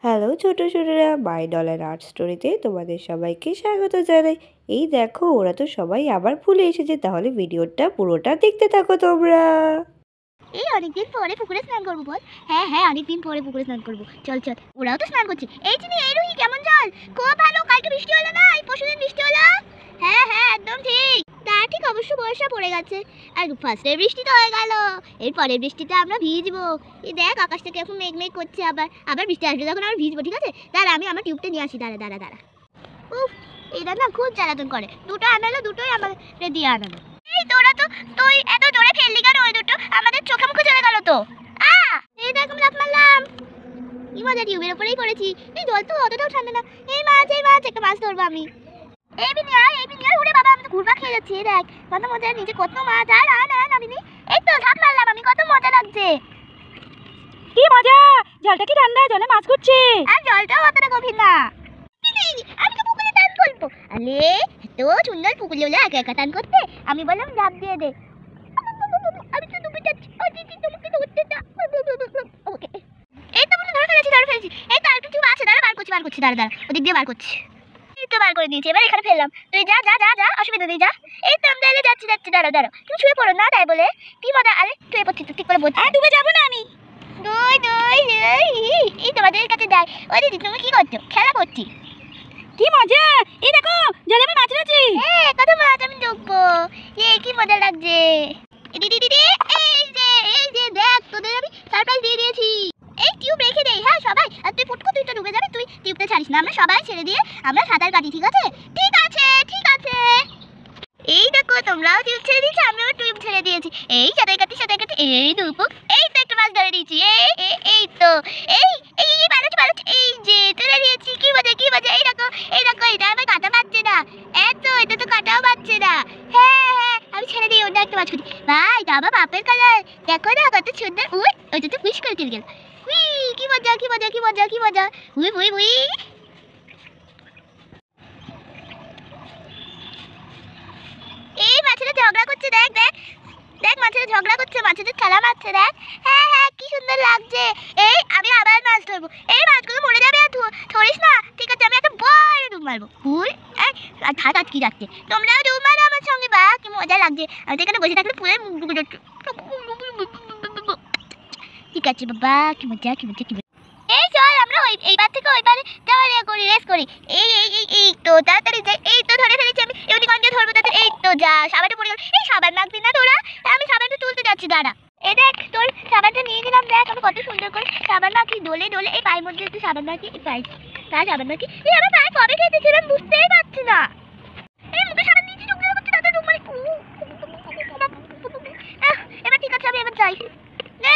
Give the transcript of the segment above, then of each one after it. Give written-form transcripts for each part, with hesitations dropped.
Hello ছোট ছোটরা, মাই dollar art স্টোরিতে তোমাদের সবাইকে স্বাগত জানাই। এই দেখো, ওরা তো সবাই আবার ভুলে এসেছে, তাহলে ভিডিওটা পুরোটা দেখতে থাকো তোমরা। এই অনেকদিন পরে পুকুরে স্নান করবো বল। হ্যাঁ হ্যাঁ, অনেকদিন পরে পুকুরে স্নান করবো। চল চল, ওরাও তো স্নান করছে। এই চিনি, এই রুহি, কেমন জল? খুব ভালো। কালকে বৃষ্টি হলো না? এই পরশুদিন বৃষ্টি হলো। হ্যাঁ হ্যাঁ, একদম ঠিক। তা ঠিক, অবশ্য বর্ষা পড়ে গেছে। আর ফার্স্টের বৃষ্টি তো হয়ে গেল, এর পরের বৃষ্টিতে আমরা ভিজবো। এই দেখ, আকাশ থেকে এখন মেঘ মেঘ করছে। আবার আবার বৃষ্টি আসবে, যখন আমরা ভিজবো। ঠিক আছে, দাঁড়া, আমি আমার টিউবটা নিয়ে আসি। দাঁড়া দাঁড়া দাঁড়া। উফ, এটা না খুব জ্বালাতন করে। দুটো আনালো, দুটোই আমাকে দিয়ে আনালো। এই তোরা তো, তুই এত জোরে ফেললি কেন? ওই দুটো আমাদের চোখে মুখে চলে গেল তো। এই দেখ, আমি লাফ মারলাম। এই মজা, টিউবের উপরেই করেছি। এই জল তো অতটাও ঠান্ডা না। এই মাছ, এই মাছ, একটা মাছ ধরবো আমি। এই বিনিয়া, এই বিনিয়া, ওরে বাবা, আমি তো ঘুরবা খেয়ে যাচ্ছি। এই দেখ, কত মজা, নিচে কত মাছ। আর নামিনি। এই তো ঝাঁপ মারলাম আমি, কত মজা লাগছে। কি মজা! জলটা কি ঠান্ডা, জলে মাছ ঘুরছে। আর জলটাও অতটা গভীর না। আমি তো পুকুরে টান করবো। আরে এত সুন্দর পুকুরে হলে একা একা টান করতে, আমি বললাম ঝাঁপ দিয়ে দে। আমি তো ডুবে যাচ্ছি। তোমাকে ধরতে না। ওকে, এই তো মনে ধরে ফেলেছি। এই তো আরেকটু টিউব আছে, দাঁড়া, বার করছি। দাঁড়া, ওদিক দিয়ে বার করছি। এই তো বার করে দিয়েছি, এবার এখানে ফেললাম। তুই যা যা যা যা, অসুবিধা নেই, যা। এই তো আমরা এলে যাচ্ছি। দাঁড়া, তুমি শুয়ে পড়ো না, তাই বলে কি মজা। আরে শুয়ে পড়ছি তো, ঠিক করে বলছি। ডুবে যাবো না আমি। এই তোমাদের কাছে যাই। ওই দিদি, তুমি কি করছো? খেলা করছি। কি মজা! এই দেখো, জলে আমি মাছ ধরেছি। কত মাছ আমি দেখবো। কি মজা লাগছে। দিদি, এই যে দেখ, তোদের আমি সারপ্রাইজ দিয়ে দিয়েছি। এই টিউব রেখে দেই, হ্যাঁ সবাই। আর তুই পুটকু, তুই তো ডুবে যাবি, তুই টিউবটা ছাড়িস না। আমরা সবাই ছেড়ে দিয়ে আমরা সাঁতার কাটি, ঠিক আছে? ঠিক আছে ঠিক আছে। এই দেখো, তোমরাও টিউব ছেড়ে দিয়েছো, আমিও টিউব ছেড়ে দিয়েছি। এই সাঁতার কাটি। এই দুপুক, এই তো একটা মাছ ধরে দিয়েছি। এই তো, এই বাড়াচ্ছি। এই যে তুলে দিয়েছি। কি মজা। এই দেখো, এটা আমার কাটা পাচ্ছে না। এটা তো কাটাও পাচ্ছে না। হ্যাঁ, আমি ছেড়ে দিই, অন্য একটা মাছ করি। ভাই, এটা আমার বাপের কালার। দেখো না কত সুন্দর। ওইটা তো পুশ করে চলে গেল। কি মজা। উই। এই মাছেরা ঝগড়া করছে, দেখ মাছেরা ঝগড়া করছে, মাছেদের খেলা মারছে, দেখ। হ্যাঁ, কি সুন্দর লাগছে। এই আমি আবার মাছ ধরবো। এই মাছগুলো মরে যাবে, আর ধরিস না, ঠিক আছে? আমি একটা বড় ডুব মারবো। আর হাত আটকে যাচ্ছে। তোমরাও ডুব মারো আমার সঙ্গে। বা কি মজা লাগছে। আমি তো এখানে বসে থাকলে পুরো মুখ ডুবে যাচ্ছে। ঠিক আছে বাবা, কি মজা। এই চল, আমরা এইবার থেকে ওইবারে রেস করি। এই তো তাড়াতাড়ি যাই। এই তো ধরে ফেলেছি আমি। এমনি গঞ্জে ধরবো তাদের। এই তো যা, সাবানটা পড়ে গেল। এই সাবান মাখবি না তোরা? আমি সাবানটা তুলতে যাচ্ছি, দাঁড়া। এই দেখ, তোর সাবানটা নিয়ে নিলাম। দেখ আমি কত সুন্দর করে সাবান মাখি, ডোলে। এই পায়ের মধ্যে একটু সাবান মাখি। এই পায়ে সাবান মাখি। এই আমার পায়ে কবে খেতেছি আমি বুঝতেই পারছি না। এই মুখে সাবান নিয়েছি, চোখ দিয়ে করছি, তাদের মানে এবার ঠিক আছে, আমি এবার যাই।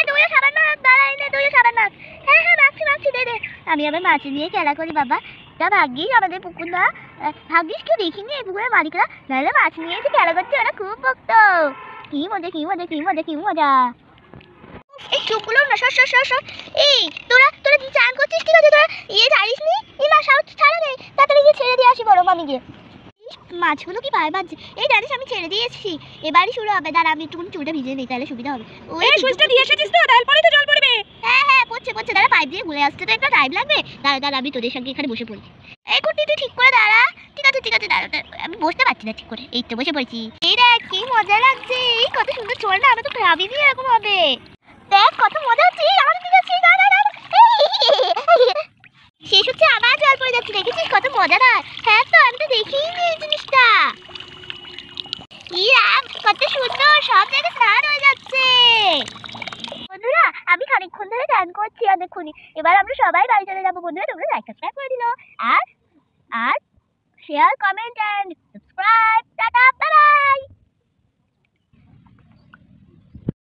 দইয়ে সাবান মাখ, দাঁড়াই না, দইয়ে সাবান মাখ। হ্যাঁ, মাখছি, দে। আমি আবার মাছ নিয়ে খেলা করি বাবা। তা ভাগ্যিস আমাদের পুকুর না, ভাগ্যিস কেউ দেখিনি এই পুকুরের মালিকরা, নাহলে মাছ নিয়ে এসে খেলা করছে, ওরা খুব বকতো। কি মজা। এই চোখগুলো না, সর। এই তোরা কি চান করছিস? ঠিক আছে, তোরা ছাড়িস নি। এই মা, সাহস ছাড়া নেই, তাড়াতাড়ি গিয়ে ছেড়ে দিয়ে আসি বড় মামি গিয়ে। মাছগুলো কি পায়ে বাজছে। এই জানিস, আমি ছেড়ে দিয়েছি, এবারই শুরু হবে। দাঁড়া, আমি একটুখানি চুলটা ভিজিয়ে নিই, তাহলে সুবিধা হবে। ওই সুইচটা দিয়ে এসেছিস তো, তাহলে পরে তো জল পড়বে। হ্যাঁ, পড়ছে। দাঁড়া, পাইপ দিয়ে ঘুরে আসতে তো একটা টাইম লাগবে। দাঁড়া, আমি তোদের সঙ্গে এখানে বসে পড়ি। এই কুটি, তুই ঠিক করে দাঁড়া। ঠিক আছে, দাঁড়া, আমি বসতে পারছি না ঠিক করে। এই তো বসে পড়েছি। এই দেখ, কি মজা লাগছে। এই কত সুন্দর চল না, আমরা তো ভাবিনি এরকম হবে। দেখ কত মজা হচ্ছে। আমার দিকে আছে, দাঁড়া। শেষ হচ্ছে, আবার জল পড়ে যাচ্ছে। দেখেছিস কত মজা না? হ্যাঁ তো, আমি তো দেখিনি এই জিনিসটা। কত সুন্দর, সব জায়গায় স্নান হয়ে যাচ্ছে। বন্ধুরা, আমি খানিকক্ষণ ধরে গান করছি অনেকক্ষণই। এবার আমরা সবাই বাড়ি চলে যাবো। বন্ধুরা, তোমরা লাইক সাবস্ক্রাইব করে দিলো, আর share, comment and subscribe. Tata, bye by.